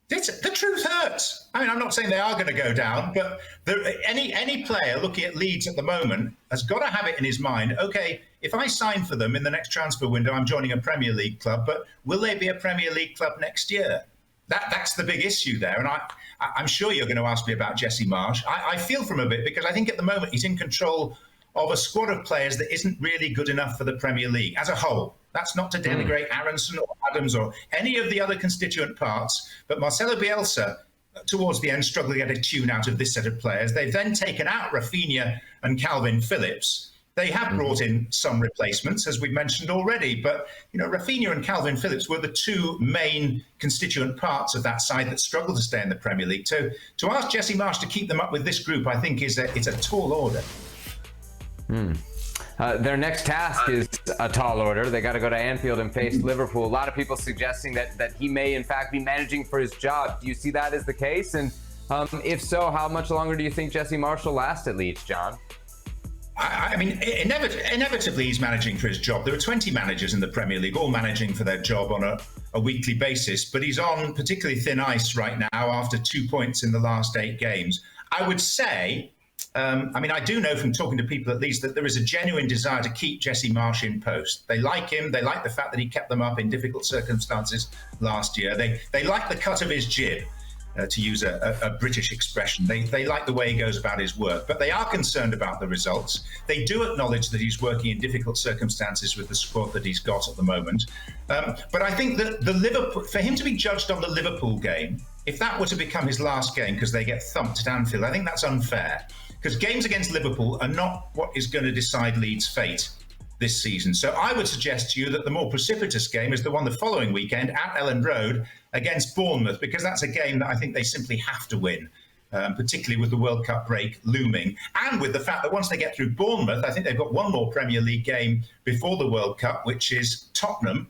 The truth hurts. I mean, I'm not saying they are going to go down, but any player looking at Leeds at the moment has got to have it in his mind. Okay, if I sign for them in the next transfer window, I'm joining a Premier League club. But will they be a Premier League club next year? That's the big issue there. And I'm sure you're going to ask me about Jesse Marsch. I feel for him a bit because I think at the moment he's in control of a squad of players that isn't really good enough for the Premier League as a whole. That's not to denigrate Aronson or Adams or any of the other constituent parts. But Marcelo Bielsa, towards the end, struggled to get a tune out of this set of players. They've then taken out Rafinha and Calvin Phillips. They have brought in some replacements, as we've mentioned already. But, Rafinha and Calvin Phillips were the two main constituent parts of that side that struggled to stay in the Premier League. To ask Jesse Marsch to keep them up with this group, I think it's a tall order. Their next task is a tall order. They got to go to Anfield and face Liverpool. A lot of people suggesting that he may, in fact, be managing for his job. Do you see that as the case? And if so, how much longer do you think Jesse Marsch will last at Leeds, John? I mean, inevitably he's managing for his job. There are 20 managers in the Premier League, all managing for their job on a weekly basis. But he's on particularly thin ice right now after 2 points in the last 8 games. I would say... I do know from talking to people at least that there is a genuine desire to keep Jesse Marsch in post. They like him. They like the fact that he kept them up in difficult circumstances last year. They like the cut of his jib, to use a British expression. They like the way he goes about his work, but they are concerned about the results. They do acknowledge that he's working in difficult circumstances with the squad that he's got at the moment. But I think that for him to be judged on the Liverpool game, if that were to become his last game because they get thumped at Anfield, I think that's unfair. Because games against Liverpool are not what is going to decide Leeds' fate this season. So I would suggest to you that the more precipitous game is the one the following weekend at Elland Road against Bournemouth, because that's a game that I think they simply have to win, particularly with the World Cup break looming. And with the fact that once they get through Bournemouth, I think they've got one more Premier League game before the World Cup, which is Tottenham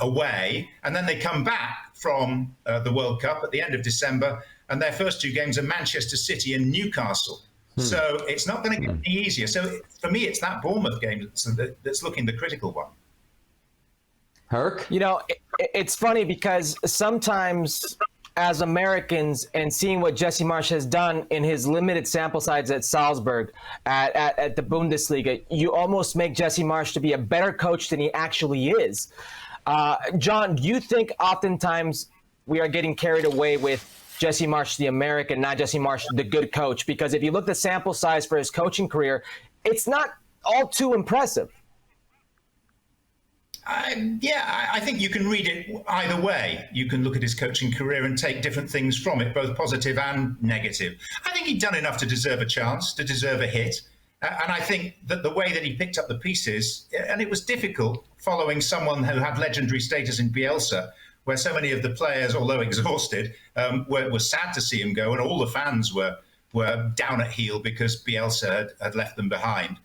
away. And then they come back from the World Cup at the end of December. And their first 2 games are Manchester City and Newcastle. So it's not going to get any easier. So for me, it's that Bournemouth game that's looking the critical one. Herc? It's funny because sometimes as Americans and seeing what Jesse Marsch has done in his limited sample size at Salzburg, at the Bundesliga, you almost make Jesse Marsch to be a better coach than he actually is. John, do you think oftentimes we are getting carried away with Jesse Marsch, the American, not Jesse Marsch, the good coach? Because if you look at the sample size for his coaching career, it's not all too impressive. I think you can read it either way. You can look at his coaching career and take different things from it, both positive and negative. I think he'd done enough to deserve a chance, to deserve a hit. And I think that the way that he picked up the pieces, and it was difficult following someone who had legendary status in Bielsa, where so many of the players, although exhausted, were sad to see him go, and all the fans were down at heel because Bielsa had left them behind.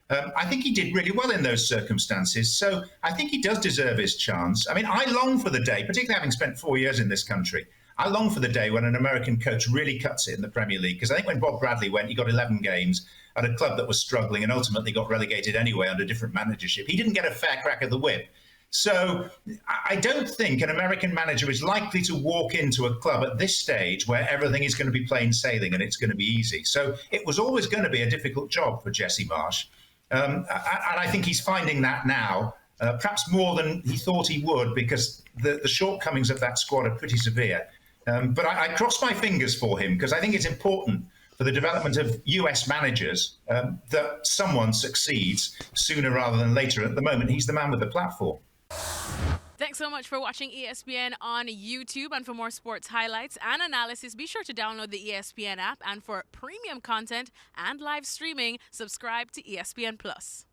I think he did really well in those circumstances. So I think he does deserve his chance. I mean, I long for the day, particularly having spent 4 years in this country, I long for the day when an American coach really cuts it in the Premier League. Because I think when Bob Bradley went, he got 11 games at a club that was struggling and ultimately got relegated anyway under different managership. He didn't get a fair crack at the whip. So I don't think an American manager is likely to walk into a club at this stage where everything is going to be plain sailing and it's going to be easy. So it was always going to be a difficult job for Jesse Marsch. And I think he's finding that now, perhaps more than he thought he would, because the shortcomings of that squad are pretty severe. But I cross my fingers for him, because I think it's important for the development of US managers that someone succeeds sooner rather than later. At the moment, he's the man with the platform. Thanks so much for watching ESPN on YouTube. And for more sports highlights and analysis, be sure to download the ESPN app. And for premium content and live streaming, subscribe to ESPN Plus.